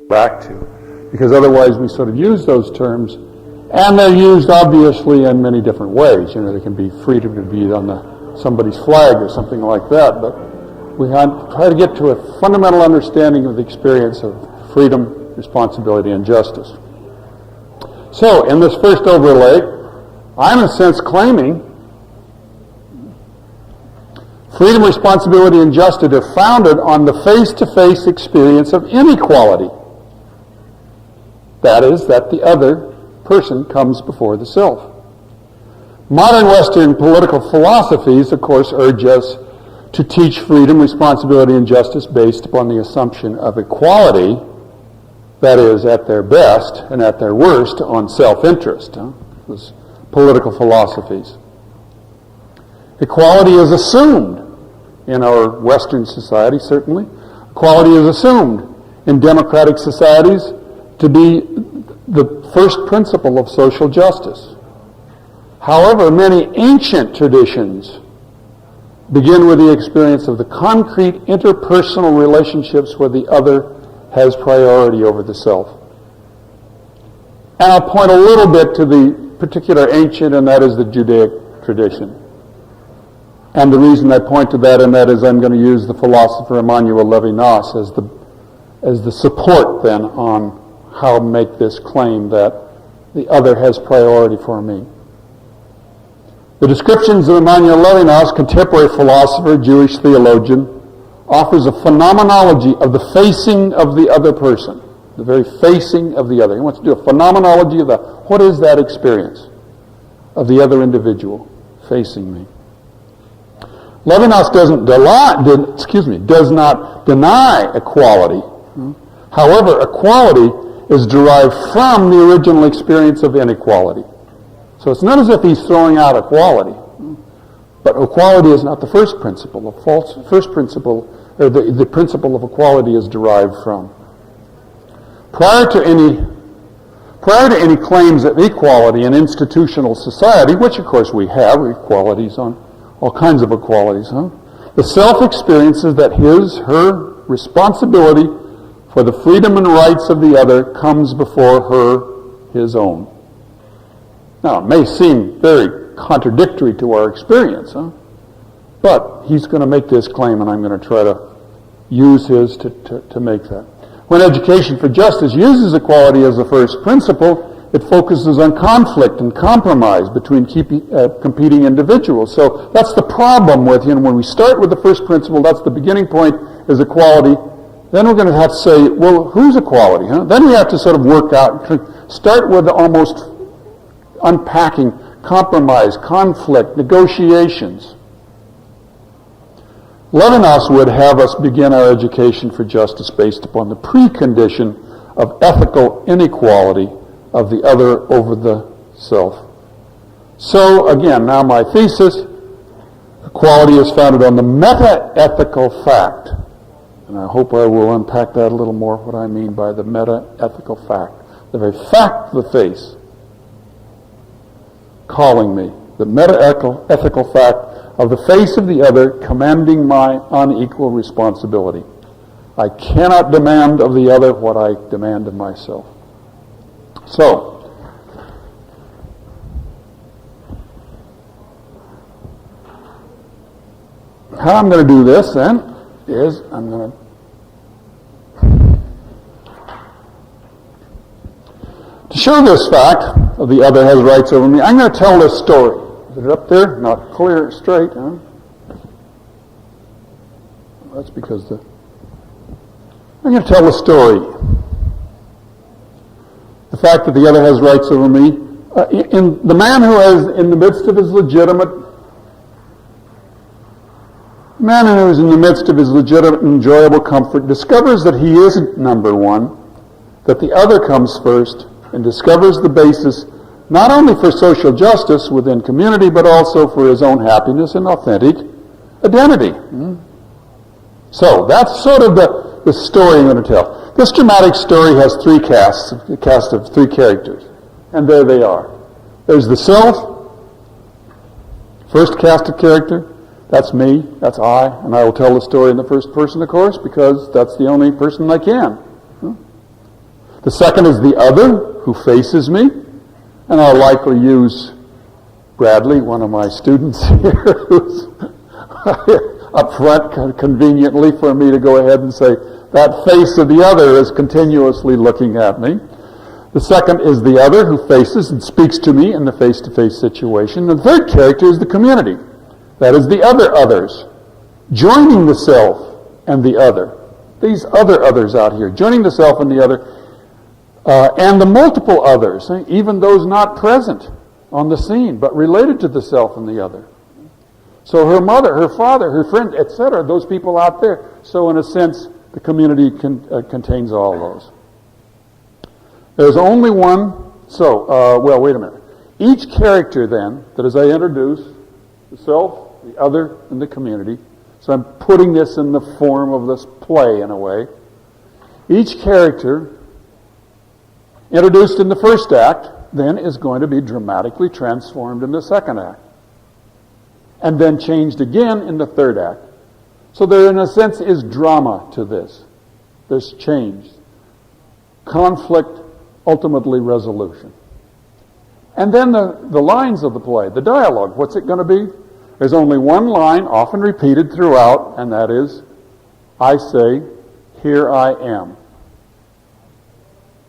Back to, because otherwise we sort of use those terms, and they're used obviously in many different ways. You know, they can be freedom to be on somebody's flag or something like that, but we try to get to a fundamental understanding of the experience of freedom, responsibility, and justice. So, in this first overlay, I'm in a sense claiming freedom, responsibility, and justice are founded on the face-to-face experience of inequality. That is, that the other person comes before the self. Modern Western political philosophies, of course, urge us to teach freedom, responsibility, and justice based upon the assumption of equality, that is, at their best and at their worst, on self-interest. Those political philosophies. Equality is assumed in our Western society, certainly. Equality is assumed in democratic societies to be the first principle of social justice. However, many ancient traditions begin with the experience of the concrete interpersonal relationships where the other has priority over the self. And I'll point a little bit to the particular ancient, and that is the Judaic tradition. And the reason I point to that, and that is I'm going to use the philosopher Emmanuel Levinas as the support then on how to make this claim that the other has priority for me. The descriptions of Emmanuel Levinas, contemporary philosopher, Jewish theologian, offers a phenomenology of the facing of the other person, the very facing of the other. He wants to do a phenomenology of what is that experience of the other individual facing me. Levinas does not deny equality. However, equality is derived from the original experience of inequality. So it's not as if he's throwing out equality, but equality is not the first principle. The first principle, or the principle of equality, is derived from. Prior to any claims of equality in institutional society, which of course we have equalities on all kinds of equalities, the self experiences that her responsibility for the freedom and rights of the other comes before his own. Now, it may seem very contradictory to our experience, but he's going to make this claim, and I'm going to try to use his to make that. When Education for Justice uses equality as the first principle, it focuses on conflict and compromise between competing individuals. So that's the problem with, when we start with the first principle, that's the beginning point, is equality. Then we're going to have to say, well, who's equality? Then we have to sort of work out, start with almost unpacking compromise, conflict, negotiations. Levinas would have us begin our education for justice based upon the precondition of ethical inequality of the other over the self. So, again, now my thesis, equality is founded on the meta-ethical fact. And I hope I will unpack that a little more, what I mean by the meta-ethical fact. The very fact of the face calling me. The meta-ethical fact of the face of the other commanding my unequal responsibility. I cannot demand of the other what I demand of myself. So, how I'm going to do this then is I'm going to show this fact of the other has rights over me. I'm going to tell this story. Is it up there? Not clear, straight, huh? That's because I'm going to tell the story. The fact that the other has rights over me. The man who is in the midst of his legitimate enjoyable comfort discovers that he isn't number one, that the other comes first, and discovers the basis not only for social justice within community, but also for his own happiness and authentic identity. So that's sort of the story I'm going to tell. This dramatic story has three casts, a cast of three characters. And there they are. There's the self, first cast of character. That's me, that's I, and I will tell the story in the first person, of course, because that's the only person I can. The second is the other, who faces me, and I'll likely use Bradley, one of my students here, who's up front conveniently for me to go ahead and say, that face of the other is continuously looking at me. The second is the other, who faces and speaks to me in the face-to-face situation. The third character is the community. That is the other others, joining the self and the other. These other others out here, joining the self and the other, and the multiple others, even those not present on the scene, but related to the self and the other. So her mother, her father, her friend, etc., those people out there. So in a sense, the community contains all those. There's only one. So, wait a minute. Each character then, that as I introduce, the self, the other, and the community, so I'm putting this in the form of this play in a way. Each character introduced in the first act then is going to be dramatically transformed in the second act, and then changed again in the third act. So there, in a sense, is drama to this. There's change, conflict, ultimately resolution. And then the lines of the play, the dialogue, what's it going to be? There's only one line, often repeated throughout, and that is, I say, here I am.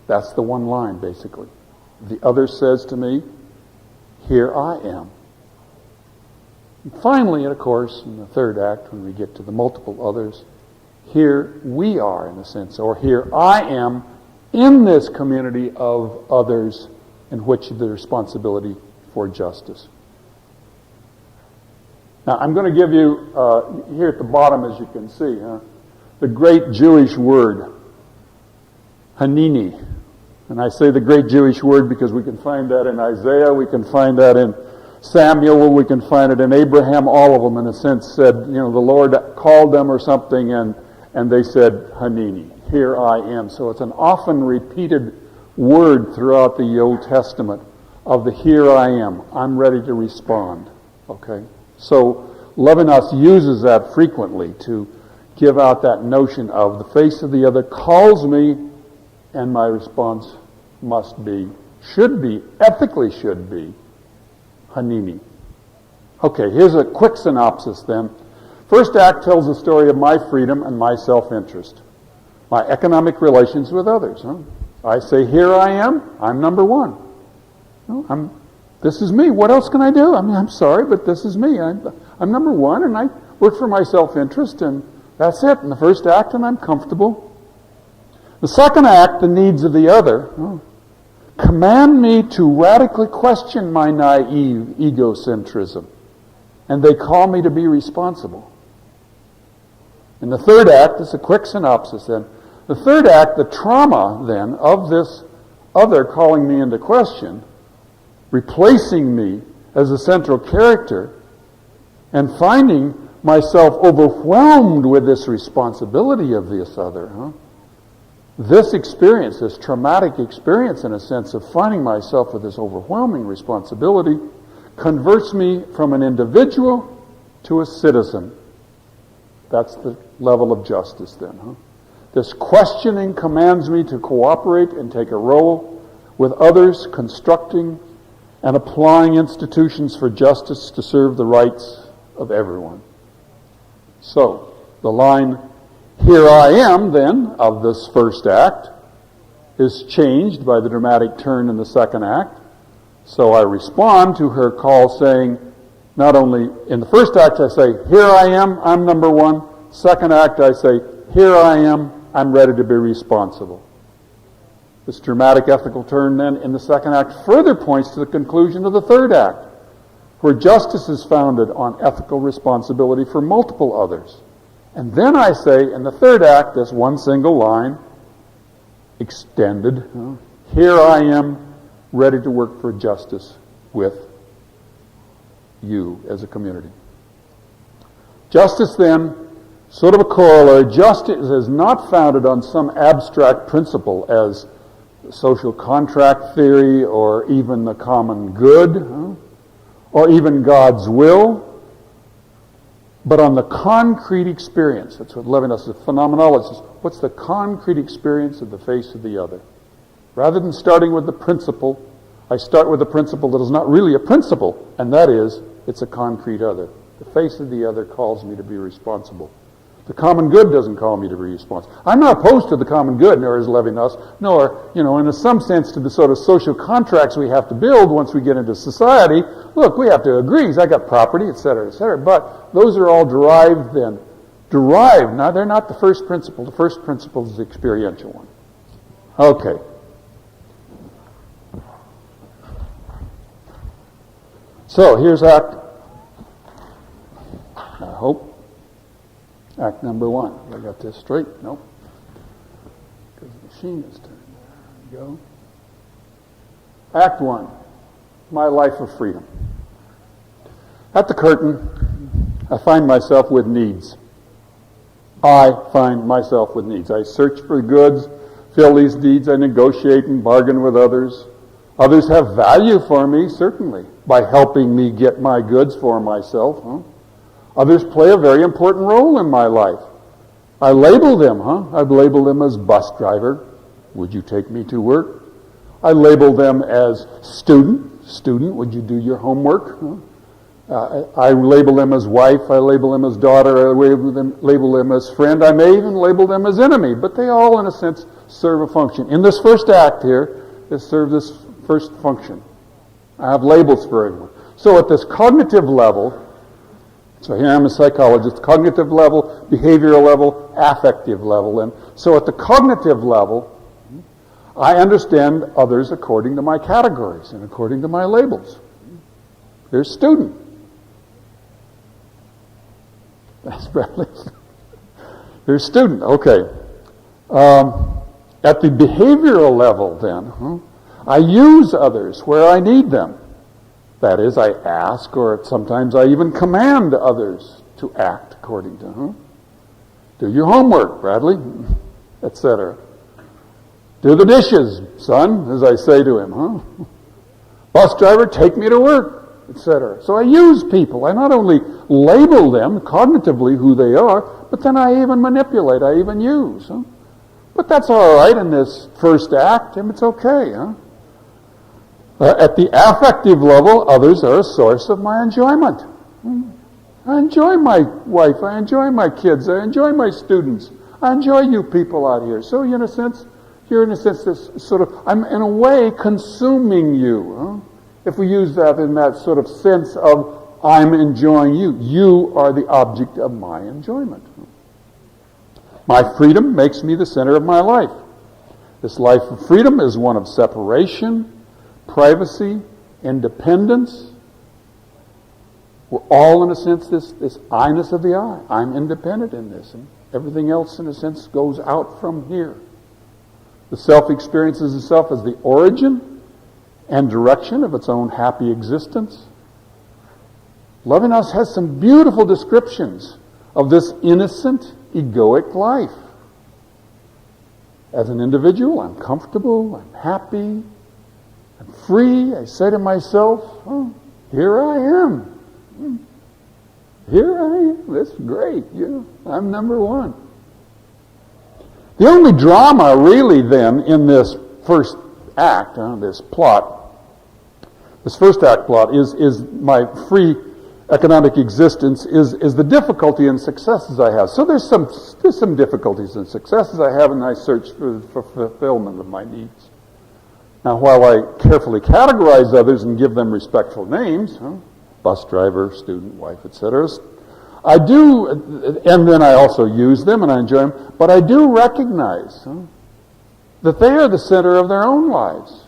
That's the one line, basically. The other says to me, here I am. And finally, of course, in the third act, when we get to the multiple others, here we are, in a sense, or here I am in this community of others in which the responsibility for justice. Now, I'm going to give you, here at the bottom, as you can see, the great Jewish word, Hanini. And I say the great Jewish word because we can find that in Isaiah, we can find that in Samuel, we can find it in Abraham. All of them, in a sense, said, the Lord called them or something, and they said, Hanini, here I am. So it's an often repeated word throughout the Old Testament of the here I am. I'm ready to respond. Okay? So Levinas uses that frequently to give out that notion of the face of the other calls me, and my response must be, should be, ethically should be, Hanini. Okay, here's a quick synopsis then. First act tells the story of my freedom and my self-interest, my economic relations with others. I say, here I am, I'm number one. This is me. What else can I do? I'm sorry, but this is me. I'm number one, and I work for my self-interest, and that's it. In the first act, and I'm comfortable. The second act, the needs of the other, command me to radically question my naive egocentrism, and they call me to be responsible. In the third act, it's a quick synopsis then. The third act, the trauma then of this other calling me into question, replacing me as a central character, and finding myself overwhelmed with this responsibility of this other. This experience, this traumatic experience, in a sense, of finding myself with this overwhelming responsibility, converts me from an individual to a citizen. That's the level of justice then. This questioning commands me to cooperate and take a role with others, constructing and applying institutions for justice to serve the rights of everyone. So, the line, here I am, then, of this first act, is changed by the dramatic turn in the second act. So I respond to her call saying, not only in the first act I say, here I am, I'm number one. Second act I say, here I am, I'm ready to be responsible. This dramatic ethical turn then in the second act further points to the conclusion of the third act, where justice is founded on ethical responsibility for multiple others. And then I say in the third act, this one single line, extended, here I am, ready to work for justice with you as a community. Justice then, sort of a corollary, justice is not founded on some abstract principle as social contract theory or even the common good or even God's will. but on the concrete experience. That's what Levinas is a phenomenologist. What's the concrete experience of the face of the other? Rather than starting with the principle, I start with a principle that is not really a principle, and that is, it's a concrete other. The face of the other calls me to be responsible. The common good doesn't call me to be responsible. I'm not opposed to the common good, nor is Levinas, nor, in some sense, to the sort of social contracts we have to build once we get into society. Look, we have to agree. I got property, et cetera, et cetera. But those are all derived then. Derived. Now, they're not the first principle. The first principle is the experiential one. Okay. So, here's Act, I hope. Act number 1. I got this straight? Nope. Because the machine is turned. There we go. Act 1. My life of freedom. At the curtain, I find myself with needs. I find myself with needs. I search for goods, fill these needs, I negotiate and bargain with others. Others have value for me, certainly, by helping me get my goods for myself. Others play a very important role in my life. I label them, I label them as bus driver. Would you take me to work? I label them as student. Student, would you do your homework? I label them as wife. I label them as daughter. I label them as friend. I may even label them as enemy. But they all, in a sense, serve a function. In this first act here, they serve this first function. I have labels for everyone. So at this cognitive level, so here I'm a psychologist, cognitive level, behavioral level, affective level. And so at the cognitive level, I understand others according to my categories and according to my labels. Here's student. That's Bradley. Here's student. Okay. At the behavioral level then, I use others where I need them. That is, I ask, or sometimes I even command others to act according to, do your homework, Bradley, etc. Do the dishes, son, as I say to him, Bus driver, take me to work, etc. So I use people. I not only label them cognitively who they are, but then I even manipulate, I even use. But that's all right in this first act, and it's okay, At the affective level, others are a source of my enjoyment. I enjoy my wife. I enjoy my kids. I enjoy my students. I enjoy you people out here. So, in a sense, you're in a sense this sort of, I'm in a way consuming you. If we use that in that sort of sense of I'm enjoying you. You are the object of my enjoyment. My freedom makes me the center of my life. This life of freedom is one of separation, privacy, independence. We're all, in a sense, this I-ness of the I. I'm independent in this. And everything else, in a sense, goes out from here. The self experiences itself as the origin and direction of its own happy existence. Levinas has some beautiful descriptions of this innocent, egoic life. As an individual, I'm comfortable, I'm happy, I'm free. I say to myself, here I am. Here I am. That's great. I'm number one. The only drama really then in this first act, this plot, this first act plot is my free economic existence is the difficulty and successes I have. So there's some difficulties and successes I have, and I search for fulfillment of my needs. Now, while I carefully categorize others and give them respectful names, bus driver, student, wife, etc., I do, and then I also use them and I enjoy them, but I do recognize that they are the center of their own lives,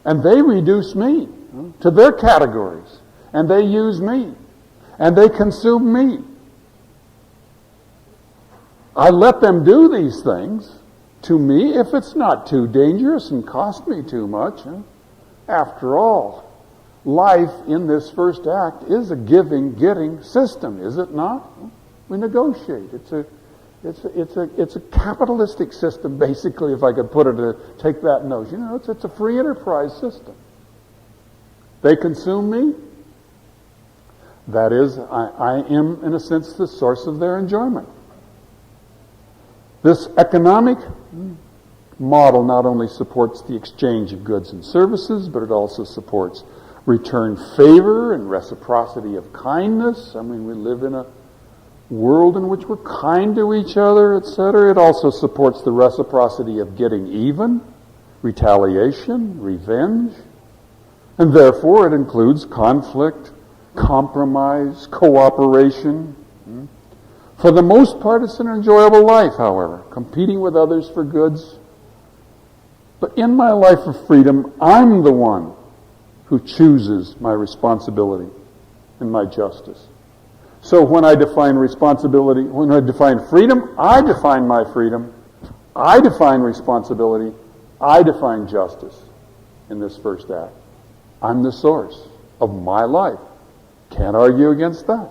and they reduce me to their categories, and they use me, and they consume me. I let them do these things to me if it's not too dangerous and cost me too much. After all, life in this first act is a giving-getting system, is it not? We negotiate. It's a capitalistic system, basically, if I could put it to take that notion. It's a free enterprise system. They consume me. That is, I am, in a sense, the source of their enjoyment. This economic model not only supports the exchange of goods and services, but it also supports return favor and reciprocity of kindness. I mean, we live in a world in which we're kind to each other, etc. It also supports the reciprocity of getting even, retaliation, revenge, and therefore it includes conflict, compromise, cooperation. For the most part, it's an enjoyable life, however, competing with others for goods. But in my life of freedom, I'm the one who chooses my responsibility and my justice. So when I define responsibility, when I define freedom, I define my freedom, I define responsibility, I define justice in this first act. I'm the source of my life. Can't argue against that.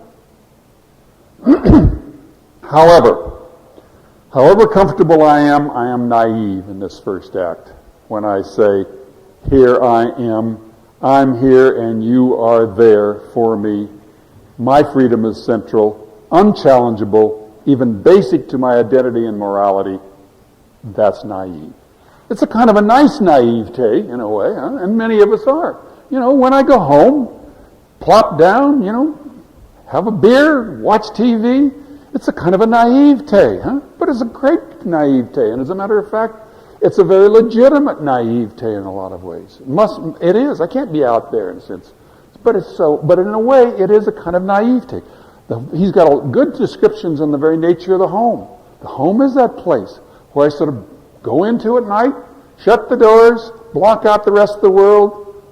However comfortable I am naive in this first act when I say, here I am, I'm here and you are there for me. My freedom is central, unchallengeable, even basic to my identity and morality. That's naive. It's a kind of a nice naivete, in a way, huh? And many of us are. You know, when I go home, plop down, have a beer, watch TV, it's a kind of a naivete, huh? But it's a great naivete, and as a matter of fact, it's a very legitimate naivete in a lot of ways. It is. I can't be out there in a sense. But in a way, it is a kind of naivete. He's got good descriptions on the very nature of the home. The home is that place where I sort of go into at night, shut the doors, block out the rest of the world,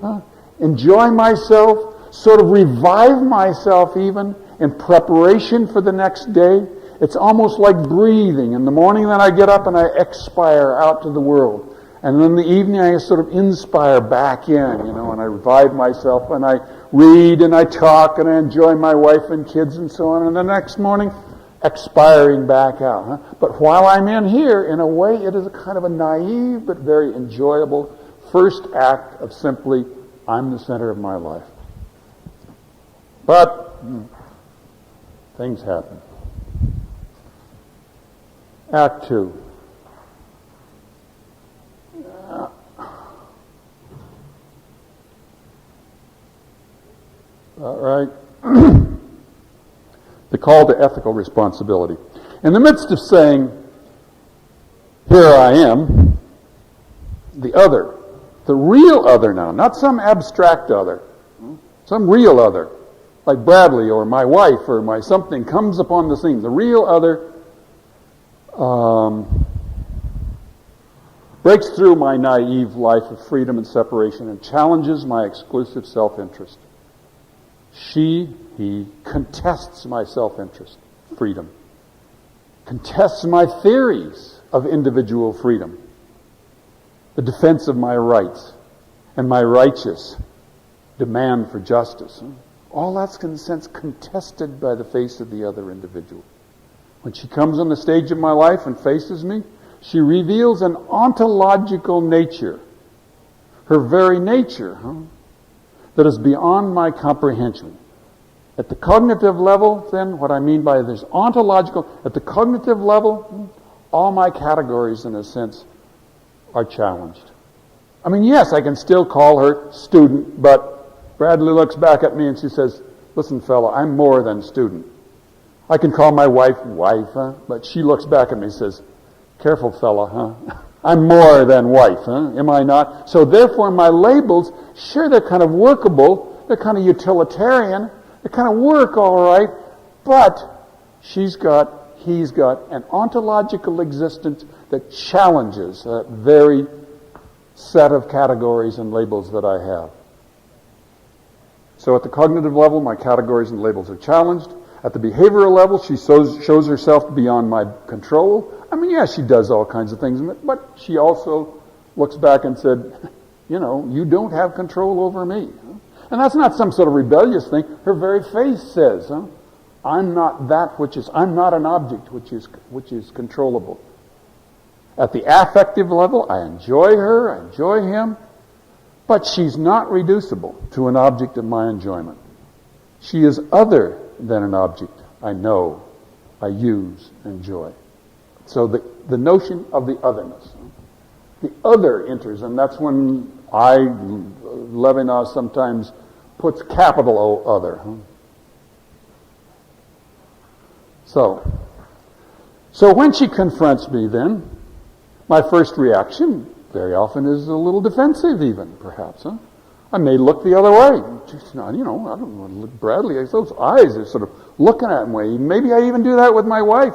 enjoy myself, sort of revive myself even in preparation for the next day. It's almost like breathing. In the morning then I get up and I expire out to the world. And then in the evening I sort of inspire back in, and I revive myself and I read and I talk and I enjoy my wife and kids and so on. And the next morning, expiring back out. Huh? But while I'm in here, in a way, it is a kind of a naive but very enjoyable first act of simply, I'm the center of my life. But things happen. Act 2. All right. The call to ethical responsibility. In the midst of saying, here I am, the other, the real other now, not some abstract other, some real other, like Bradley or my wife or my something comes upon the scene. The real other breaks through my naive life of freedom and separation and challenges my exclusive self-interest. He contests my self-interest, freedom, contests my theories of individual freedom, the defense of my rights, and my righteous demand for justice. All that's, in a sense, contested by the face of the other individual. When she comes on the stage of my life and faces me, she reveals an ontological nature, her very nature, that is beyond my comprehension. At the cognitive level, then, what I mean by this ontological, at the cognitive level, all my categories, in a sense, are challenged. I mean, yes, I can still call her student, but Bradley looks back at me and she says, listen, fella, I'm more than student. I can call my wife, but she looks back at me and says, careful, fella, I'm more than wife, am I not? So therefore, my labels, sure, they're kind of workable, they're kind of utilitarian, they kind of work all right, but he's got an ontological existence that challenges that very set of categories and labels that I have. So at the cognitive level, my categories and labels are challenged. At the behavioral level, she shows herself beyond my control. I mean, yeah, she does all kinds of things, but she also looks back and said, you don't have control over me. And that's not some sort of rebellious thing. Her very face says, I'm not an object which is controllable. At the affective level, I enjoy her, I enjoy him, but she's not reducible to an object of my enjoyment. She is other than an object I know, I use, enjoy. So the notion of the otherness. The other enters, and that's when Levinas sometimes puts capital O, other. So when she confronts me then, my first reaction very often is a little defensive even, perhaps. I may look the other way. Just, I don't want to look Bradley. Those eyes are sort of looking at me. Maybe I even do that with my wife,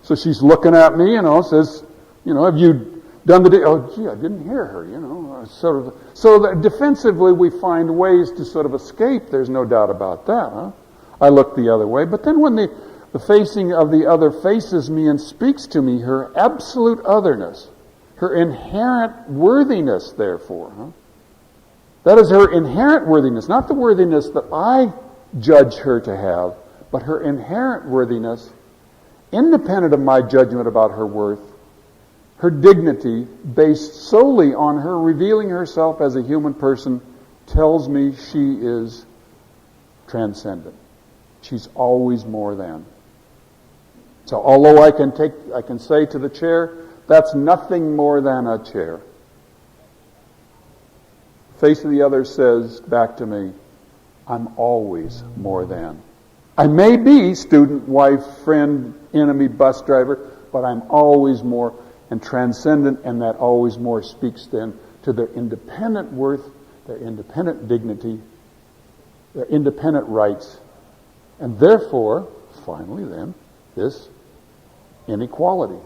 So she's looking at me, says, have you done the... Oh, gee, I didn't hear her, So that defensively we find ways to sort of escape. There's no doubt about that. I look the other way. But then when the facing of the other faces me and speaks to me, her absolute otherness, her inherent worthiness, therefore, that is her inherent worthiness, not the worthiness that I judge her to have, but her inherent worthiness, independent of my judgment about her worth, her dignity, based solely on her revealing herself as a human person, tells me she is transcendent. She's always more than. So although I can say to the chair, that's nothing more than a chair. The face of the other says back to me, I'm always more than. I may be student, wife, friend, enemy, bus driver, but I'm always more and transcendent, and that always more speaks then to their independent worth, their independent dignity, their independent rights, and therefore, finally then, this inequality.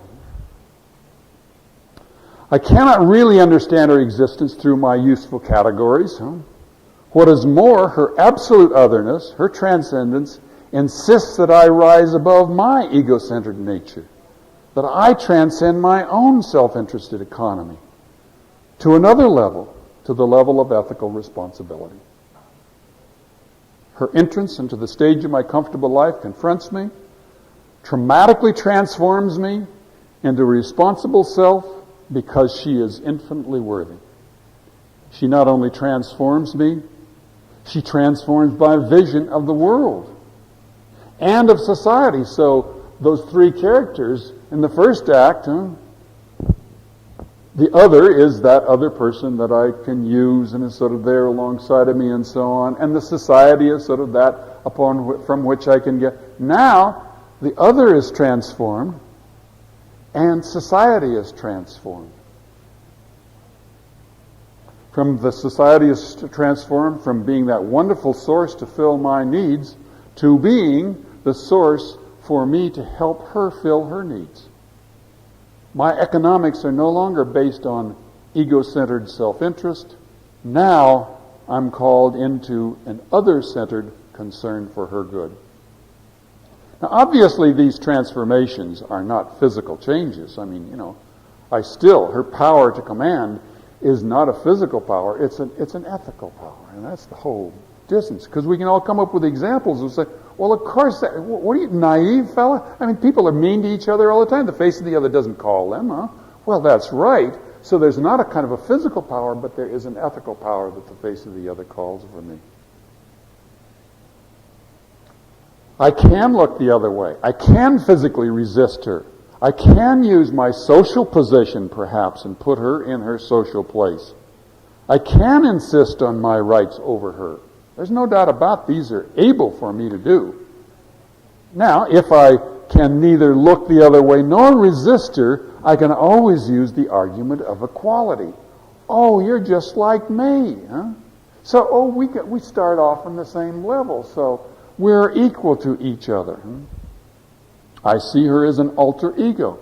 I cannot really understand her existence through my useful categories. What is more, her absolute otherness, her transcendence, insists that I rise above my egocentric nature, that I transcend my own self-interested economy to another level, to the level of ethical responsibility. Her entrance into the stage of my comfortable life confronts me, traumatically transforms me into a responsible self because she is infinitely worthy. She not only transforms me, she transforms my vision of the world and of society. So those three characters in the first act, the other is that other person that I can use and is sort of there alongside of me and so on. And the society is sort of that from which I can get. Now, the other is transformed and society is transformed. The society is transformed from being that wonderful source to fill my needs to being the source for me to help her fill her needs. My economics are no longer based on ego-centered self-interest. Now I'm called into an other-centered concern for her good. Now, obviously, these transformations are not physical changes. I mean, her power to command is not a physical power. It's an ethical power, and that's the whole distance. Because we can all come up with examples and say, well, of course, what are you, naive fella? I mean, people are mean to each other all the time. The face of the other doesn't call them, huh? Well, that's right. So there's not a kind of a physical power, but there is an ethical power that the face of the other calls for me. I can look the other way. I can physically resist her. I can use my social position, perhaps, and put her in her social place. I can insist on my rights over her. There's no doubt about these are able for me to do. Now, if I can neither look the other way nor resist her, I can always use the argument of equality. Oh, you're just like me, huh? So, we start off on the same level, so we're equal to each other. I see her as an alter ego.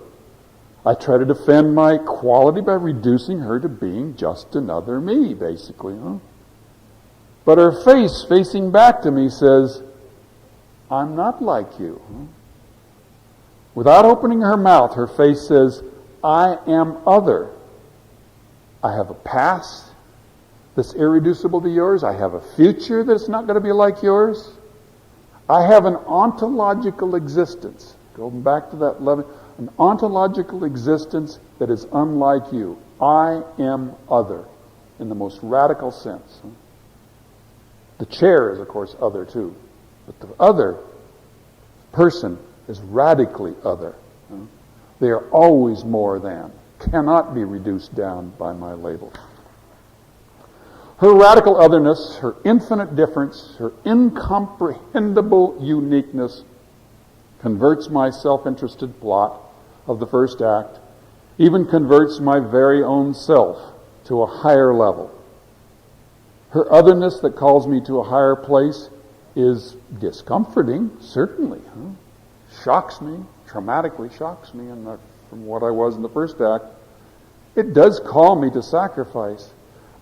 I try to defend my equality by reducing her to being just another me, basically. But her face, facing back to me, says, I'm not like you. Without opening her mouth, her face says, I am other. I have a past that's irreducible to yours. I have a future that's not going to be like yours. I have an ontological existence. Going back to that level, an ontological existence that is unlike you. I am other in the most radical sense. The chair is, of course, other too. But the other person is radically other. They are always more than, cannot be reduced down by my label. Her radical otherness, her infinite difference, her incomprehensible uniqueness converts my self-interested plot of the first act, even converts my very own self to a higher level. Her otherness that calls me to a higher place is discomforting, certainly. Shocks me, traumatically shocks me from what I was in the first act. It does call me to sacrifice,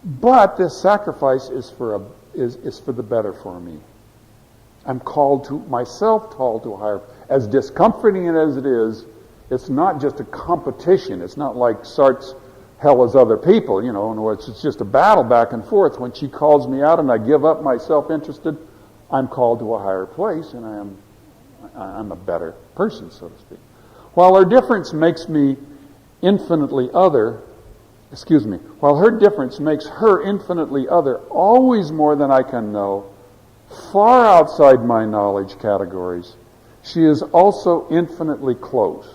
but this sacrifice is for the better for me. I'm called to a higher. As discomforting as it is, it's not just a competition. It's not like Sartre's hell as other people, in which it's just a battle back and forth. When she calls me out and I give up my self-interested, I'm called to a higher place, and I'm a better person, so to speak. While her difference makes her infinitely other, always more than I can know, far outside my knowledge categories, she is also infinitely close.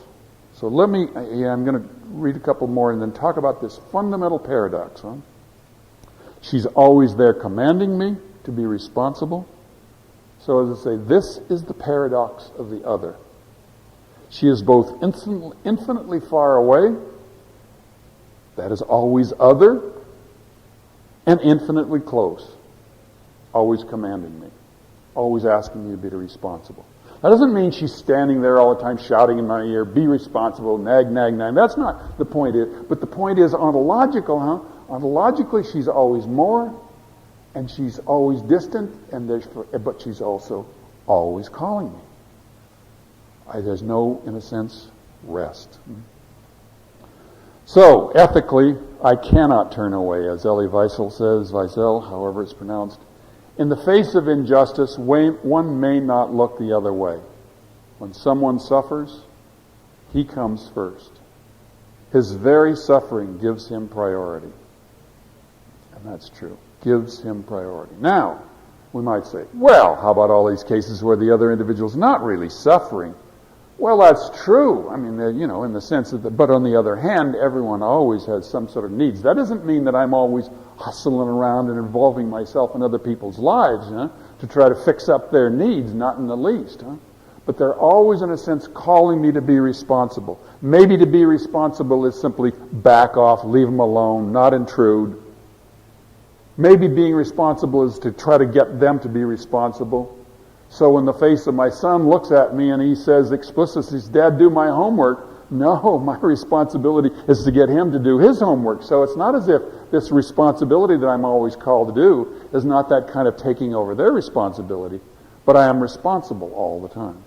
So I'm going to read a couple more and then talk about this fundamental paradox. She's always there commanding me to be responsible. So as I say, this is the paradox of the other. She is both infinitely far away, that is always other, and infinitely close, always commanding me, always asking me to be responsible. That doesn't mean she's standing there all the time shouting in my ear, be responsible, nag, nag, nag. That's not the point. But the point is ontologically, she's always more, and she's always distant, but she's also always calling me. There's no, in a sense, rest. So, ethically, I cannot turn away, as Elie Wiesel says, however it's pronounced. In the face of injustice, one may not look the other way. When someone suffers, he comes first. His very suffering gives him priority. And that's true. Gives him priority. Now, we might say, well, how about all these cases where the other individual's not really suffering? Well, that's true. I mean, in the sense that, but on the other hand, everyone always has some sort of needs. That doesn't mean that I'm always hustling around and involving myself in other people's lives, to try to fix up their needs, not in the least. But they're always, in a sense, calling me to be responsible. Maybe to be responsible is simply back off, leave them alone, not intrude. Maybe being responsible is to try to get them to be responsible. So when the face of my son looks at me and he says explicitly, Dad, do my homework. No, my responsibility is to get him to do his homework. So it's not as if this responsibility that I'm always called to do is not that kind of taking over their responsibility, but I am responsible all the time.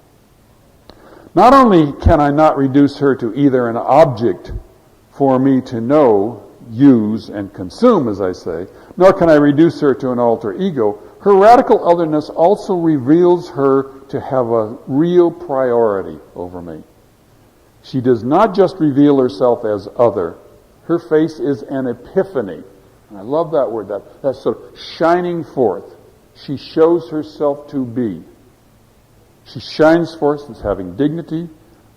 Not only can I not reduce her to either an object for me to know, use, and consume, as I say, nor can I reduce her to an alter ego, her radical otherness also reveals her to have a real priority over me. She does not just reveal herself as other. Her face is an epiphany. And I love that word, that's sort of shining forth. She shows herself to be. She shines forth as having dignity,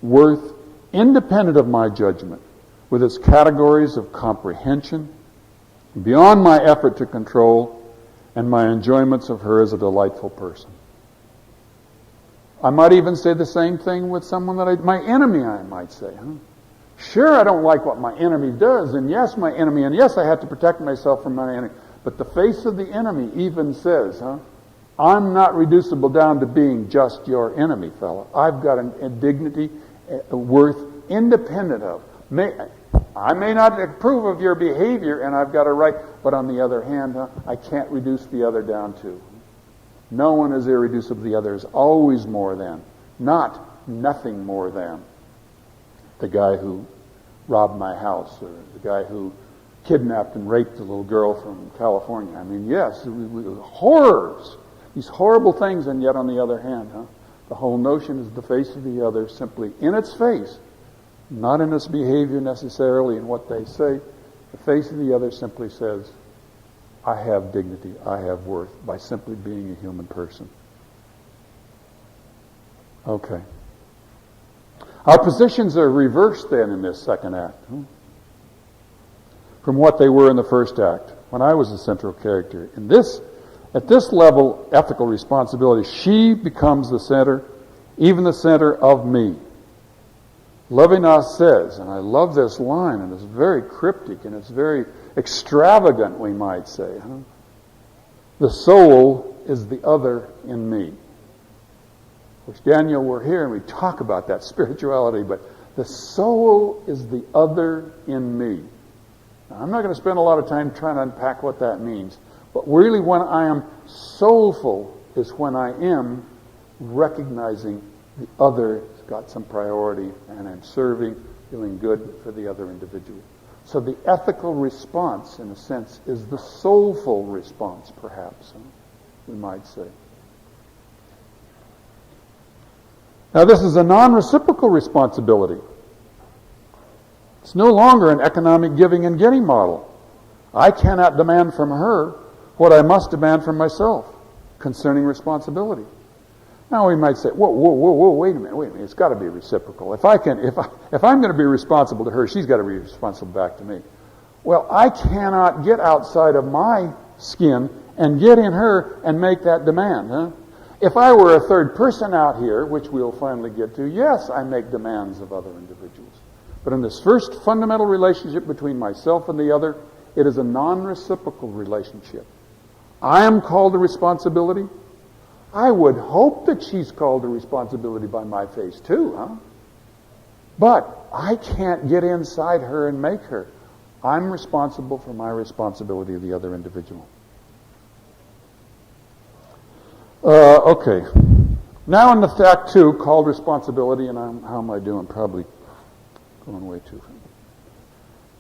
worth, independent of my judgment, with its categories of comprehension, beyond my effort to control, and my enjoyments of her as a delightful person. I might even say the same thing with someone my enemy, I might say. Sure, I don't like what my enemy does, and yes, my enemy, and yes, I have to protect myself from my enemy. But the face of the enemy even says, I'm not reducible down to being just your enemy, fella. I've got a dignity, a worth independent of. I may not approve of your behavior, and I've got a right, but on the other hand, I can't reduce the other down to. No one is irreducible. The other is always more than, not nothing more than. The guy who robbed my house, or the guy who kidnapped and raped a little girl from California. I mean, yes, horrors, these horrible things, and yet on the other hand, the whole notion is the face of the other simply in its face, not in its behavior necessarily in what they say. The face of the other simply says, I have dignity, I have worth, by simply being a human person. Okay. Our positions are reversed then in this second act from what they were in the first act, when I was the central character. At this level, ethical responsibility, she becomes the center, even the center of me. Levinas says, and I love this line, and it's very cryptic, and it's very extravagant, we might say. The soul is the other in me. Which, Daniel, we're here and we talk about that spirituality, but the soul is the other in me. Now, I'm not going to spend a lot of time trying to unpack what that means, but really when I am soulful is when I am recognizing the other has got some priority and I'm serving, doing good for the other individual. So the ethical response, in a sense, is the soulful response, perhaps, we might say. Now, this is a non-reciprocal responsibility. It's no longer an economic giving and getting model. I cannot demand from her what I must demand from myself concerning responsibility. Now, we might say, whoa, wait a minute, it's got to be reciprocal. If I'm going to be responsible to her, she's got to be responsible back to me. Well, I cannot get outside of my skin and get in her and make that demand, If I were a third person out here, which we'll finally get to, yes, I make demands of other individuals. But in this first fundamental relationship between myself and the other, it is a non-reciprocal relationship. I am called to responsibility. I would hope that she's called to responsibility by my face too, But I can't get inside her and make her. I'm responsible for my responsibility of the other individual. Okay. Now in the Act 2, called responsibility, and how am I doing? Probably going way too far.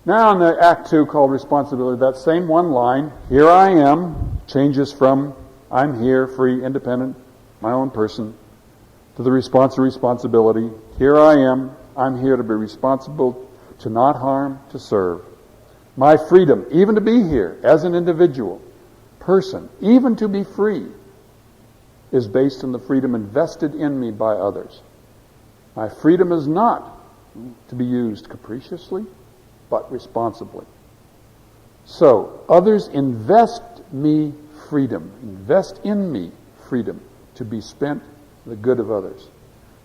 Now in the Act 2, called responsibility, that same one line, here I am, changes from I'm here, free, independent, my own person, to the response of responsibility. Here I am, I'm here to be responsible, to not harm, to serve. My freedom, even to be here as an individual, person, even to be free, is based on the freedom invested in me by others. My freedom is not to be used capriciously, but responsibly. So, others invest me freedom, invest in me freedom to be spent for the good of others.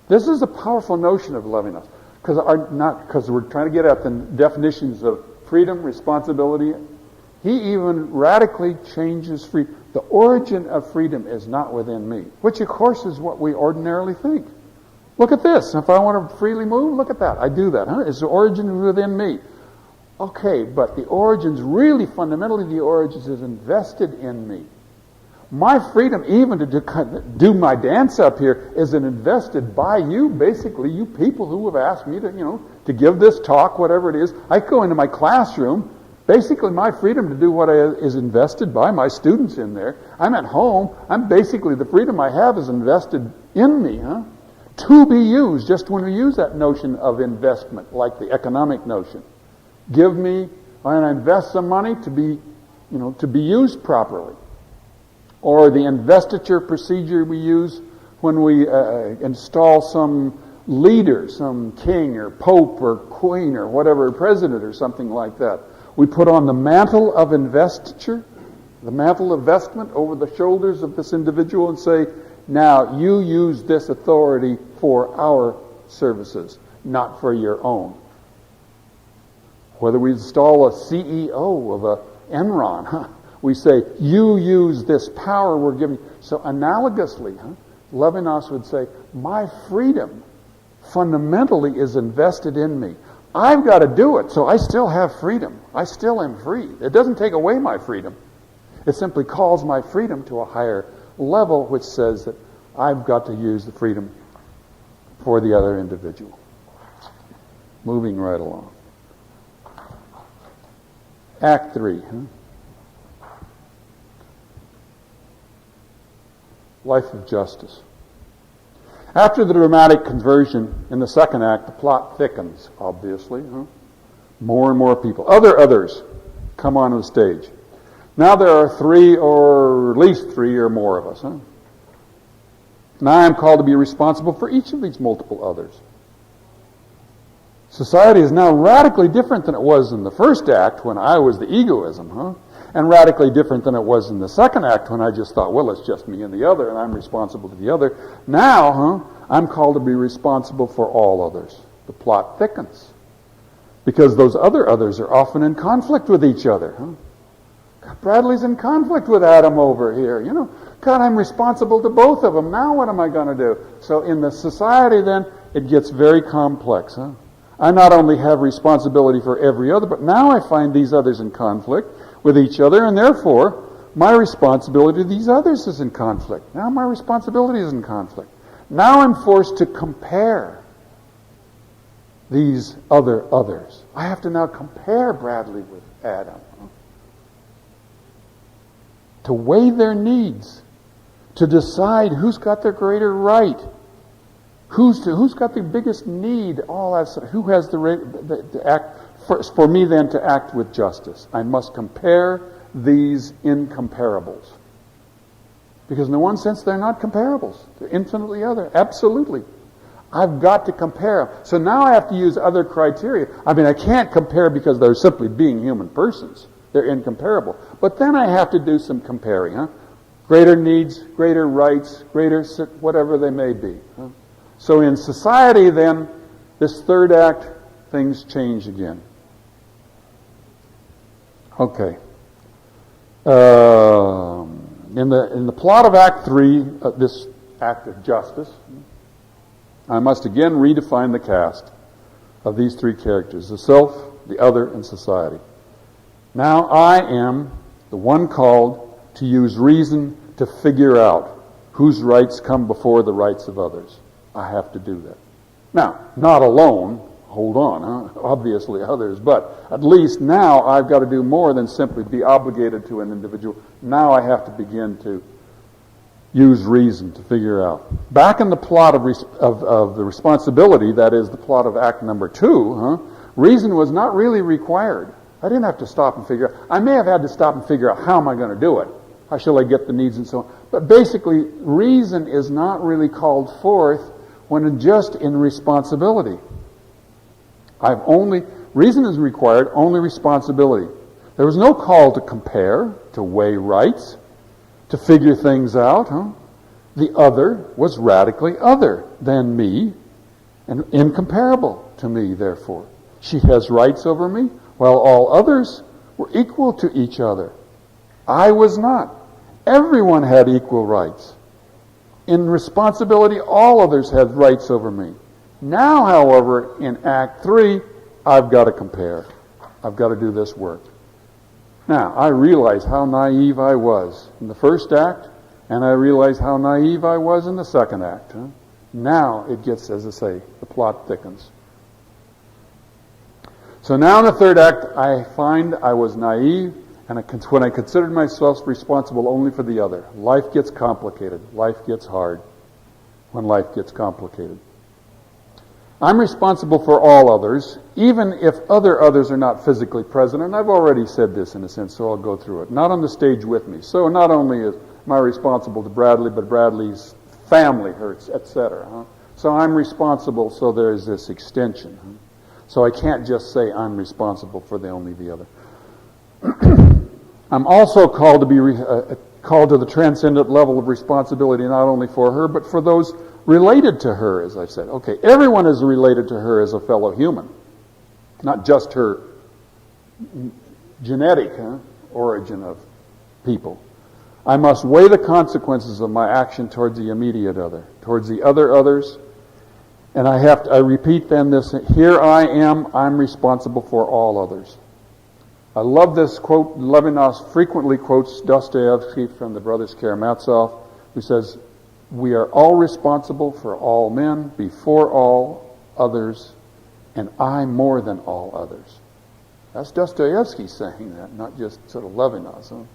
This is a powerful notion of Levinas, because we're trying to get at the definitions of freedom, responsibility. He even radically changes freedom. The origin of freedom is not within me, which of course is what we ordinarily think. Look at this. If I want to freely move, look at that. I do that. It's the origin within me. Okay, but the origins, really fundamentally the origins is invested in me. My freedom even to do my dance up here is invested by you, basically, you people who have asked me to give this talk, whatever it is. I go into my classroom. Basically, my freedom to do what is invested by my students in there. I'm at home. The freedom I have is invested in me, to be used, just when we use that notion of investment, like the economic notion. Give me, and I invest some money to be used properly. Or the investiture procedure we use when we install some leader, some king or pope or queen or whatever, president or something like that. We put on the mantle of investiture, the mantle of vestment over the shoulders of this individual and say, now you use this authority for our services, not for your own. Whether we install a CEO of a Enron, we say, you use this power we're giving. So analogously, Levinas would say, my freedom fundamentally is invested in me. I've got to do it, so I still have freedom. I still am free. It doesn't take away my freedom. It simply calls my freedom to a higher level, which says that I've got to use the freedom for the other individual. Moving right along. Act 3. Life of justice. After the dramatic conversion in the second act, the plot thickens, obviously. More and more people, others, come onto the stage. Now there are 3 or at least 3 or more of us. Now I'm called to be responsible for each of these multiple others. Society is now radically different than it was in the first act when I was the egoism, and radically different than it was in the second act when I just thought, well, it's just me and the other, and I'm responsible to the other. Now, I'm called to be responsible for all others. The plot thickens. Because those other others are often in conflict with each other. God, Bradley's in conflict with Adam over here. God, I'm responsible to both of them. Now what am I going to do? So in the society then, it gets very complex. I not only have responsibility for every other, but now I find these others in conflict with each other, and therefore my responsibility to these others is in conflict. Now my responsibility is in conflict. Now I'm forced to compare these others. I have to now compare Bradley with Adam. To weigh their needs. To decide who's got the greater right. Who's got the biggest need, all that stuff. Who has the right to act, for me then to act with justice. I must compare these incomparables. Because in one sense they're not comparables. They're infinitely other. Absolutely. I've got to compare. So now I have to use other criteria. I mean, I can't compare because they're simply being human persons. They're incomparable. But then I have to do some comparing. Greater needs, greater rights, greater whatever they may be. So in society then, this third act, things change again. Okay. In the plot of Act 3, this act of justice, I must again redefine the cast of these three characters, the self, the other, and society. Now I am the one called to use reason to figure out whose rights come before the rights of others. I have to do that. Now, not alone. Hold on, obviously others, but at least now I've got to do more than simply be obligated to an individual. Now I have to begin to use reason to figure out. Back in the plot of the responsibility, that is the plot of Act number 2, reason was not really required. I didn't have to stop and figure out. I may have had to stop and figure out how am I going to do it? How shall I get the needs and so on? But basically, reason is not really called forth when just in responsibility. Reason is required, only responsibility. There was no call to compare, to weigh rights, to figure things out. The other was radically other than me and incomparable to me, therefore. She has rights over me, while all others were equal to each other. I was not. Everyone had equal rights. In responsibility, all others had rights over me. Now, however, in Act 3, I've got to compare. I've got to do this work. Now, I realize how naive I was in the first act, and I realize how naive I was in the second act. Now it gets, as I say, the plot thickens. So now in the third act, I find I was naive, and when I considered myself responsible only for the other. Life gets complicated. Life gets hard when life gets complicated. I'm responsible for all others, even if other others are not physically present. And I've already said this in a sense, so I'll go through it. Not on the stage with me. So not only am I responsible to Bradley, but Bradley's family hurts, etc. So I'm responsible, so there's this extension. So I can't just say I'm responsible for only the other. I'm also called to be called to the transcendent level of responsibility, not only for her, but for those related to her, as I've said. Okay, everyone is related to her as a fellow human, not just her genetic origin of people. I must weigh the consequences of my action towards the immediate other, towards the other others, and I repeat then this, here I am, I'm responsible for all others. I love this quote. Levinas frequently quotes Dostoevsky from the Brothers Karamazov, who says, we are all responsible for all men, before all others, and I more than all others. That's Dostoevsky saying that, not just sort of Levinas.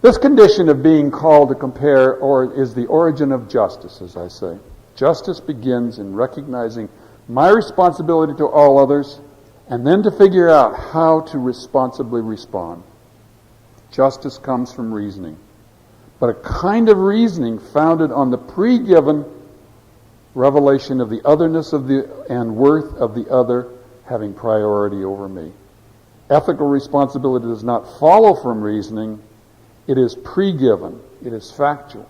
This condition of being called to compare is the origin of justice, as I say. Justice begins in recognizing my responsibility to all others, and then to figure out how to responsibly respond. Justice comes from reasoning. but a kind of reasoning founded on the pre-given revelation of the otherness of the and worth of the other having priority over me. Ethical responsibility does not follow from reasoning. It is pre-given. It is factual.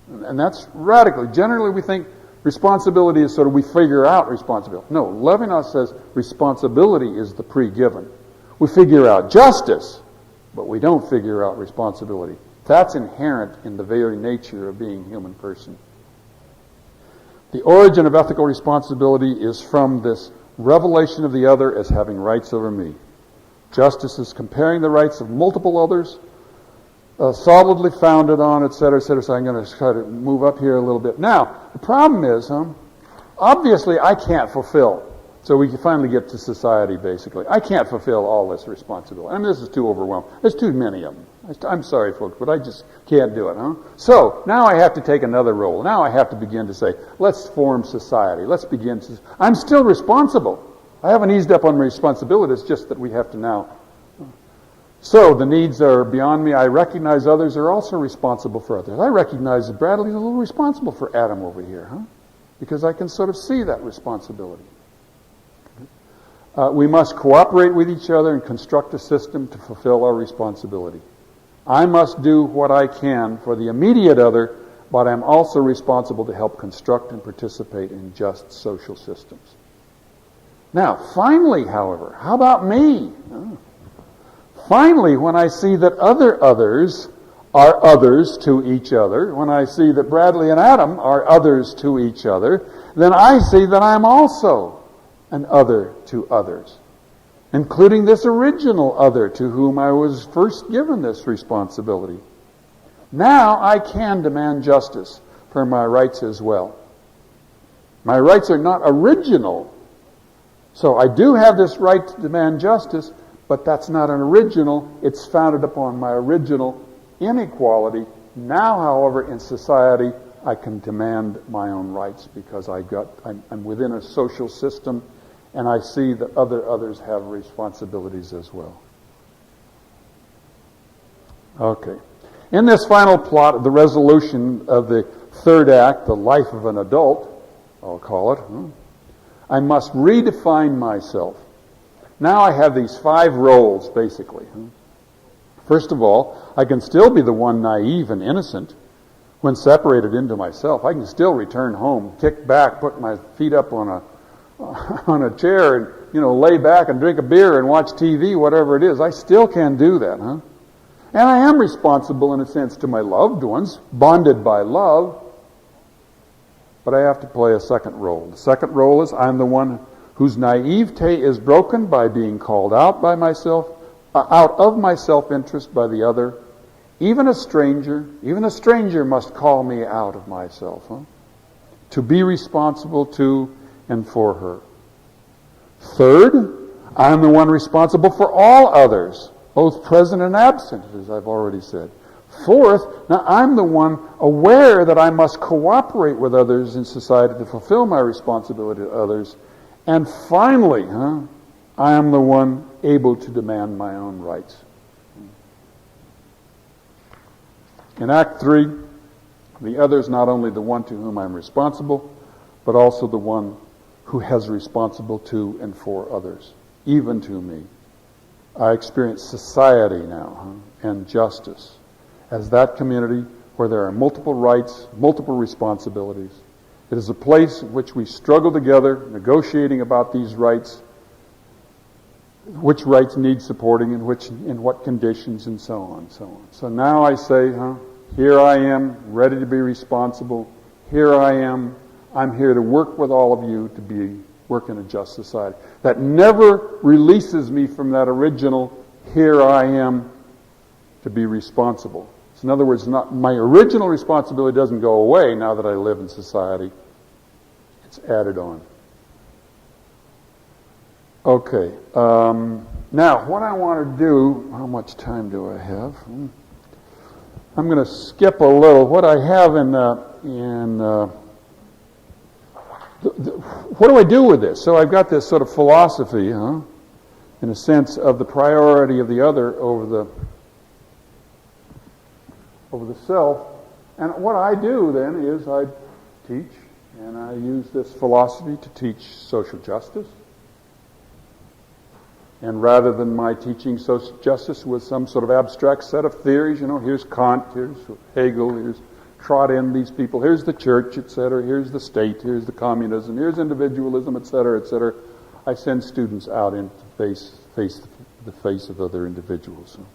And that's radically. Generally, we think responsibility is sort of we figure out responsibility. No, Levinas says responsibility is the pre-given. We figure out justice, but we don't figure out responsibility. That's inherent in the very nature of being a human person. The origin of ethical responsibility is from this revelation of the other as having rights over me. Justice is comparing the rights of multiple others, solidly founded on, etc., etc. So I'm going to try to move up here a little bit. Now, the problem is, obviously I can't fulfill. So we can finally get to society, basically. I can't fulfill all this responsibility. I mean, this is too overwhelming. There's too many of them. I'm sorry, folks, but I just can't do it, So, now I have to take another role. Now I have to begin to say, let's form society. Let's begin to... I'm still responsible. I haven't eased up on my responsibility. It's just that we have to now... So, the needs are beyond me. I recognize others are also responsible for others. I recognize that Bradley's a little responsible for Adam over here, because I can sort of see that responsibility. We must cooperate with each other and construct a system to fulfill our responsibility. I must do what I can for the immediate other, but I'm also responsible to help construct and participate in just social systems. Now, finally, however, how about me? Finally, when I see that other others are others to each other, when I see that Bradley and Adam are others to each other, then I see that I'm also an other to others, including this original other to whom I was first given this responsibility. Now I can demand justice for my rights as well. My rights are not original, so I do have this right to demand justice, but that's not an original. It's founded upon my original inequality. Now, however, in society, I can demand my own rights because I'm within a social system, and I see that others have responsibilities as well. Okay. In this final plot of the resolution of the third act, the life of an adult, I'll call it, I must redefine myself. Now I have these 5 roles, basically. First of all, I can still be the one naive and innocent when separated into myself. I can still return home, kick back, put my feet up on a chair and, lay back and drink a beer and watch TV, whatever it is. I still can do that, And I am responsible, in a sense, to my loved ones, bonded by love. But I have to play a second role. The second role is I'm the one whose naivete is broken by being called out by myself, out of my self-interest by the other. Even a stranger must call me out of myself, to be responsible to and for her. Third, I'm the one responsible for all others, both present and absent, as I've already said. Fourth, now I'm the one aware that I must cooperate with others in society to fulfill my responsibility to others. And finally, I am the one able to demand my own rights. In Act 3, the other is not only the one to whom I'm responsible, but also the one who has responsible to and for others, even to me. I experience society now and justice as that community where there are multiple rights, multiple responsibilities. It is a place in which we struggle together, negotiating about these rights, which rights need supporting, in what conditions, and so on, so on. So now I say, here I am, ready to be responsible. Here I am. I'm here to work with all of you to work in a just society. That never releases me from that original, here I am, to be responsible. So in other words, my original responsibility doesn't go away now that I live in society. It's added on. Okay. Now, what I want to do, how much time do I have? I'm going to skip a little. What I have what do I do with this? So I've got this sort of philosophy, in a sense, of the priority of the other over over the self. And what I do then is I teach, and I use this philosophy to teach social justice. And rather than my teaching social justice with some sort of abstract set of theories, here's Kant, here's Hegel, here's Trottin, these people, here's the church, etc., here's the state, here's the communism, here's individualism, etc., etc., I send students out into the face of other individuals. So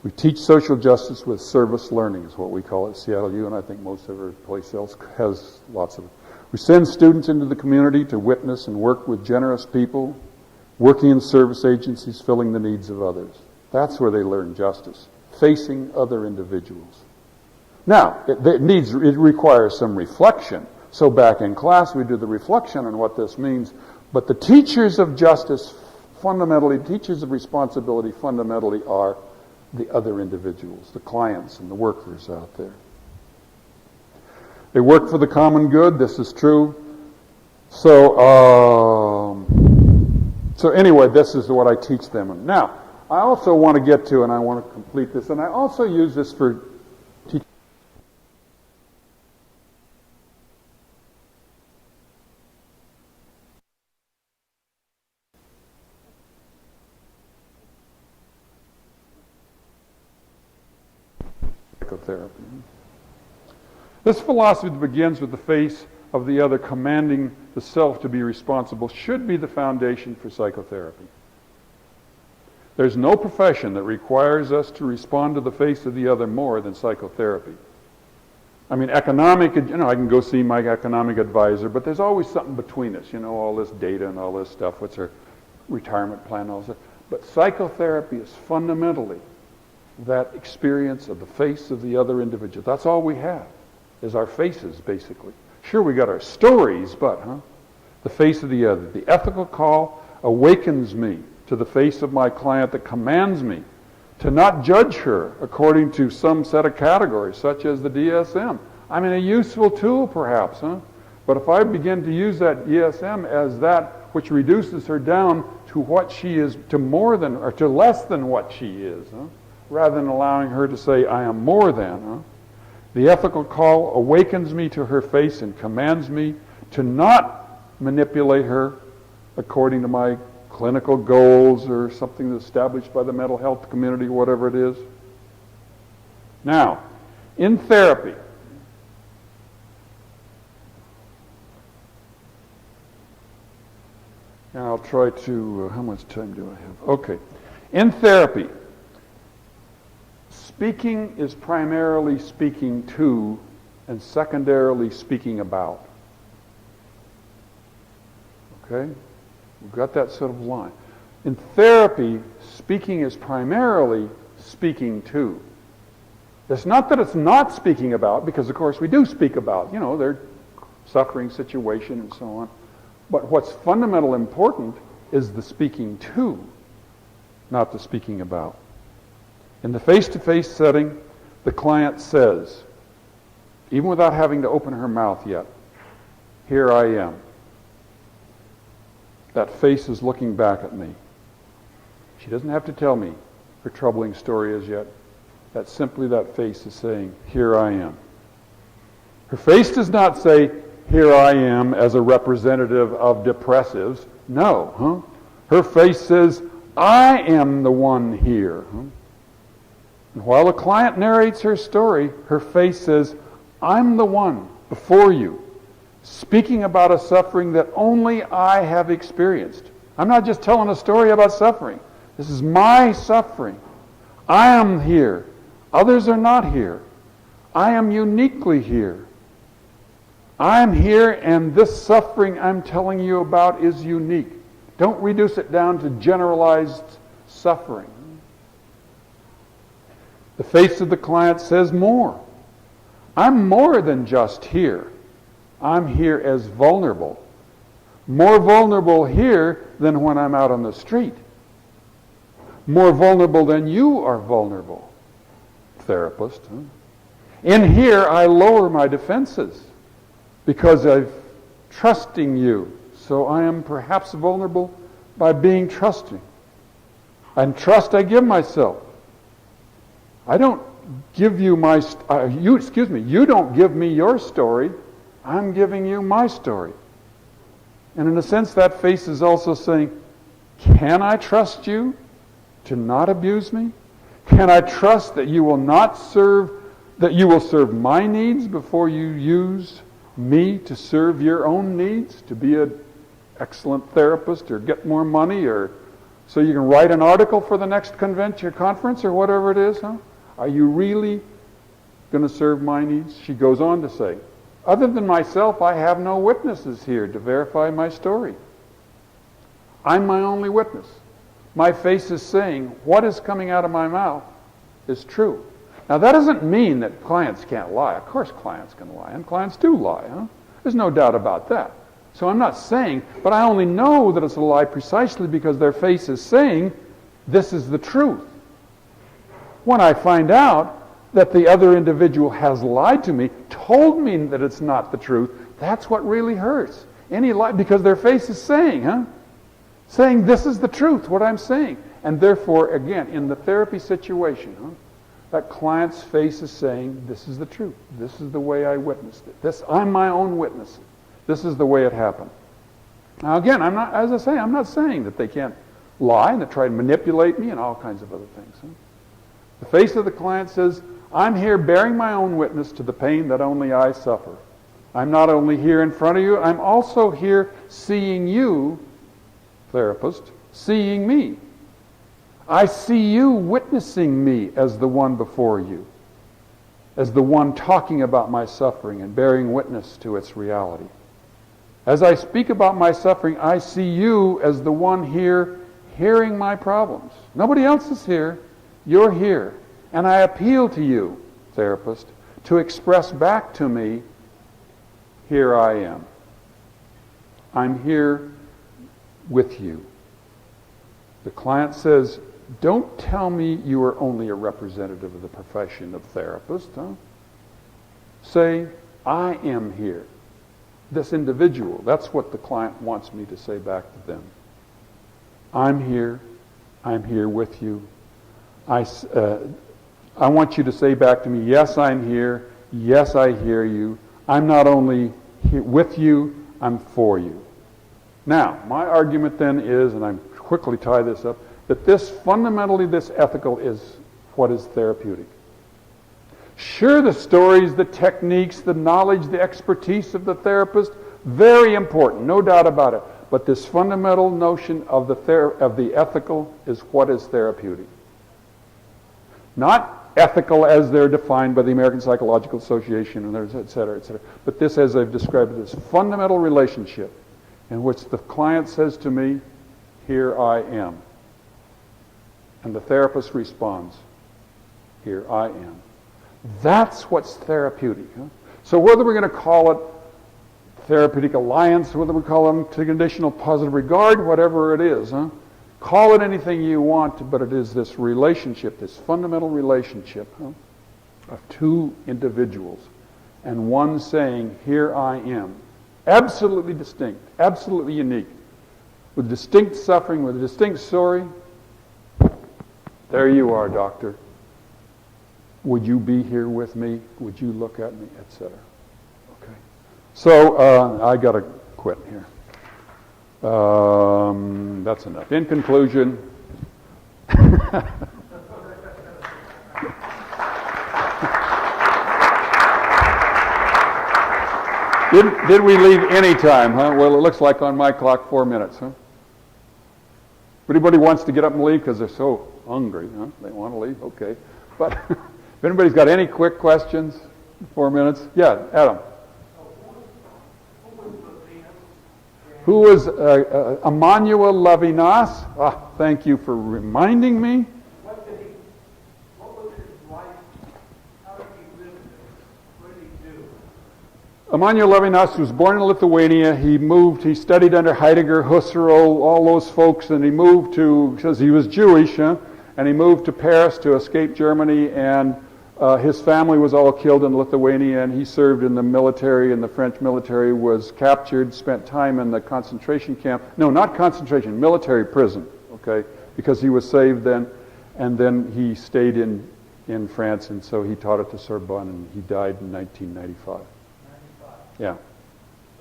we teach social justice with service learning is what we call it at Seattle U, and I think most every place else has lots of it. We send students into the community to witness and work with generous people, working in service agencies, filling the needs of others. That's where they learn justice, facing other individuals. Now, it requires some reflection. So back in class, we do the reflection on what this means. But the teachers of justice, fundamentally, teachers of responsibility, fundamentally are the other individuals, the clients and the workers out there. They work for the common good. This is true. So anyway, this is what I teach them. Now, I also want to get to, and I want to complete this, and I also use this for teaching. Psychotherapy. This philosophy that begins with the face of the other commanding the self to be responsible should be the foundation for psychotherapy. There's no profession that requires us to respond to the face of the other more than psychotherapy. I mean, I can go see my economic advisor, but there's always something between us, all this data and all this stuff, what's her retirement plan, all this stuff. But psychotherapy is fundamentally that experience of the face of the other individual. That's all we have, is our faces, basically. Sure, we got our stories, but the face of the other. The ethical call awakens me to the face of my client that commands me to not judge her according to some set of categories, such as the DSM. I mean, a useful tool, perhaps, But if I begin to use that DSM as that which reduces her down to what she is, to more than, or to less than what she is, rather than allowing her to say, I am more than, the ethical call awakens me to her face and commands me to not manipulate her according to my clinical goals or something that's established by the mental health community, whatever it is. Now, in therapy, and I'll try to, how much time do I have? Okay. In therapy, speaking is primarily speaking to and secondarily speaking about. Okay? We've got that sort of line. In therapy, speaking is primarily speaking to. It's not that it's not speaking about, because of course we do speak about, their suffering situation and so on. But what's fundamental important is the speaking to, not the speaking about. In the face-to-face setting, the client says, even without having to open her mouth yet, here I am. That face is looking back at me. She doesn't have to tell me her troubling story as yet. That simply that face is saying, here I am. Her face does not say, here I am as a representative of depressives. No. Her face says, I am the one here. And while the client narrates her story, her face says, I'm the one before you, speaking about a suffering that only I have experienced. I'm not just telling a story about suffering. This is my suffering. I am here. Others are not here. I am uniquely here. I am here, and this suffering I'm telling you about is unique. Don't reduce it down to generalized suffering. The face of the client says more. I'm more than just here. I'm here as vulnerable. More vulnerable here than when I'm out on the street. More vulnerable than you are vulnerable, therapist. In here, I lower my defenses because I'm trusting you. So I am perhaps vulnerable by being trusting. And trust I give myself. I don't give you my, you don't give me your story, I'm giving you my story. And in a sense, that face is also saying, can I trust you to not abuse me? Can I trust that you will not serve, that you will serve my needs before you use me to serve your own needs, to be an excellent therapist or get more money, or so you can write an article for the next convention or conference or whatever it is, huh? Are you really going to serve my needs? She goes on to say, other than myself, I have no witnesses here to verify my story. I'm my only witness. My face is saying what is coming out of my mouth is true. Now, that doesn't mean that clients can't lie. Of course clients can lie, and clients do lie. Huh? There's no doubt about that. So I'm not saying, but I only know that it's a lie precisely because their face is saying this is the truth. When I find out that the other individual has lied to me, told me that it's not the truth, that's what really hurts. Any lie, because their face is saying, saying this is the truth, what I'm saying. And therefore, again, in the therapy situation, that client's face is saying, this is the truth. This is the way I witnessed it. I'm my own witness. This is the way it happened. Now again, I'm not saying that they can't lie and they try to manipulate me and all kinds of other things. The face of the client says, I'm here bearing my own witness to the pain that only I suffer. I'm not only here in front of you, I'm also here seeing you, therapist, seeing me. I see you witnessing me as the one before you, as the one talking about my suffering and bearing witness to its reality. As I speak about my suffering, I see you as the one here hearing my problems. Nobody else is here. You're here. And I appeal to you, therapist, to express back to me, here I am. I'm here with you. The client says, don't tell me you are only a representative of the profession of therapist. Say, I am here. This individual, that's what the client wants me to say back to them. I'm here with you. I want you to say back to me, yes, I'm here. Yes, I hear you. I'm not only here with you, I'm for you. Now, my argument then is, and I quickly tie this up, that this ethical is what is therapeutic. Sure, the stories, the techniques, the knowledge, the expertise of the therapist, very important, no doubt about it. But this fundamental notion of the ethical is what is therapeutic. Not ethical as they're defined by the American Psychological Association, and et cetera, but this, as I've described it, this fundamental relationship in which the client says to me, here I am. And the therapist responds, here I am. That's what's therapeutic. So whether we're going to call it therapeutic alliance, whether we call it conditional positive regard, whatever it is, call it anything you want, but it is this relationship, this fundamental relationship of two individuals, and one saying, here I am. Absolutely distinct, absolutely unique, with distinct suffering, with a distinct story. There you are, doctor. Would you be here with me? Would you look at me, etc.? Okay. So I got to quit here. That's enough. In conclusion, did we leave any time, huh? Well, it looks like on my clock 4 minutes, huh? Anybody wants to get up and leave because they're so hungry, huh? They want to leave? Okay. But if anybody's got any quick questions, 4 minutes. Yeah, Adam. Who was Emmanuel Levinas? Thank you for reminding me. What was his life? How did he live? What did he do? Emmanuel Levinas was born in Lithuania. He studied under Heidegger, Husserl, all those folks, and he moved because he was Jewish, and he moved to Paris to escape Germany, and his family was all killed in Lithuania, and he served in the military, and the French military, was captured, spent time in the concentration camp. No, not concentration, military prison, okay, because he was saved then, and then he stayed in in France, and so he taught at the Sorbonne, and he died in 1995. 95. Yeah.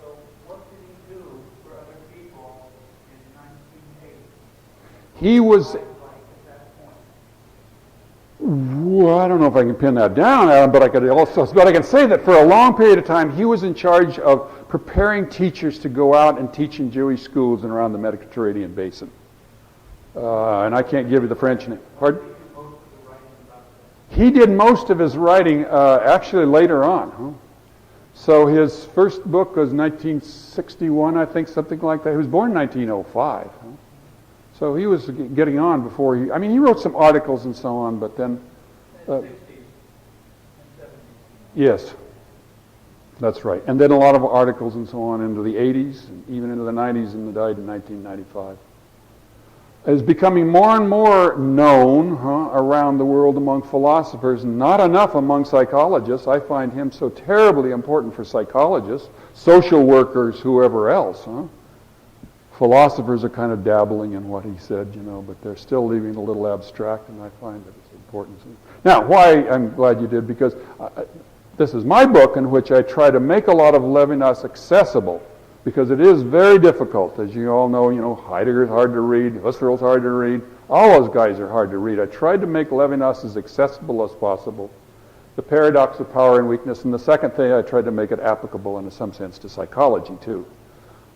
So what did he do for other people in 1980? He was, Like at that point? well, I don't know if I can pin that down, Adam, but I can say that for a long period of time, he was in charge of preparing teachers to go out and teach in Jewish schools and around the Mediterranean basin. And I can't give you the French name. Pardon? He did most of his writing actually later on. Huh? So his first book was 1961, I think, something like that. He was born in 1905. Huh? So he was getting on before he wrote some articles and so on, but then... In the 60s and 70s. Yes, that's right. And then a lot of articles and so on into the 80s, and even into the 90s, and died in 1995. Is becoming more and more known around the world among philosophers, not enough among psychologists. I find him so terribly important for psychologists, social workers, whoever else. Philosophers are kind of dabbling in what he said, but they're still leaving it a little abstract, and I find that it's important. Now, why I'm glad you did, because this is my book in which I try to make a lot of Levinas accessible, because it is very difficult. As you all know, Heidegger's hard to read, Husserl's hard to read, all those guys are hard to read. I tried to make Levinas as accessible as possible. The paradox of power and weakness, and the second thing, I tried to make it applicable in some sense to psychology too.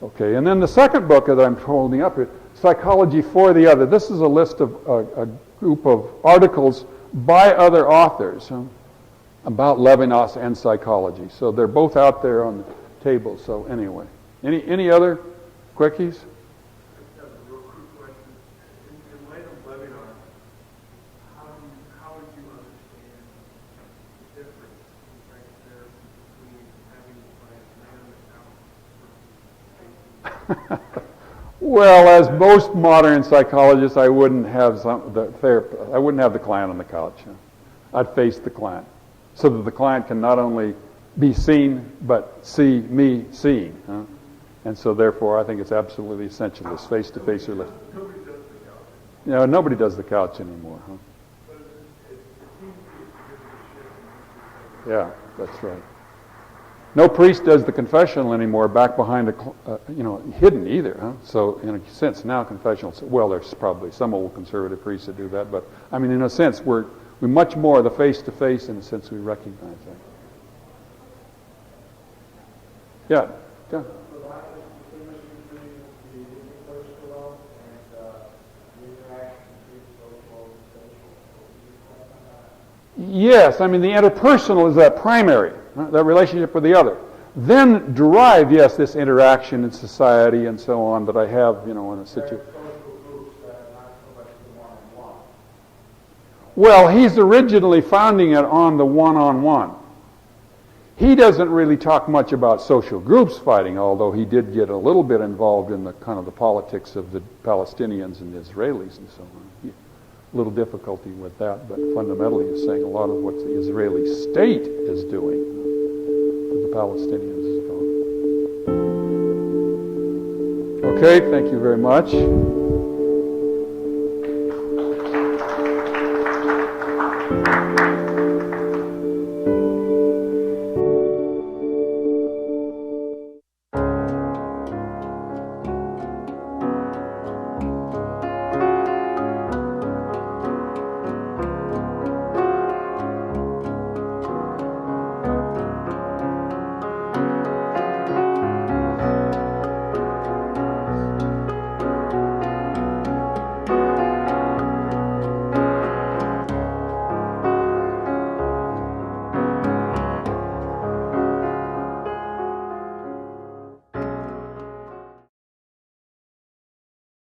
Okay, and then the second book that I'm holding up here, Psychology for the Other. This is a list of a group of articles by other authors about Levinas and psychology. So they're both out there on the table. So anyway. Any other quickies? I just have a real quick question. In light of Levinas, how would you understand the difference right there between having the client lay on the couch versus Well, as most modern psychologists, I wouldn't have the client on the couch. I'd face the client, so that the client can not only be seen, but see me seeing. And so, therefore, I think it's absolutely essential, this face-to-face relationship. nobody does the couch? Nobody does the couch anymore. But it seems to be a significant shift. Yeah, that's right. No priest does the confessional anymore, back behind hidden either. So, in a sense, now confessionals. Well, there's probably some old conservative priests that do that, but I mean, in a sense, we're much more the face-to-face. In a sense, we recognize that. Yeah. Yeah. Yes, I mean, the interpersonal is that primary, that relationship with the other. Then derive, yes, this interaction in society and so on that I have, in a situation. Well, he's originally founding it on the one-on-one. He doesn't really talk much about social groups fighting, although he did get a little bit involved in the kind of the politics of the Palestinians and the Israelis and so on. A little difficulty with that, but fundamentally he's saying a lot of what the Israeli state is doing with the Palestinians and so on. Okay, thank you very much.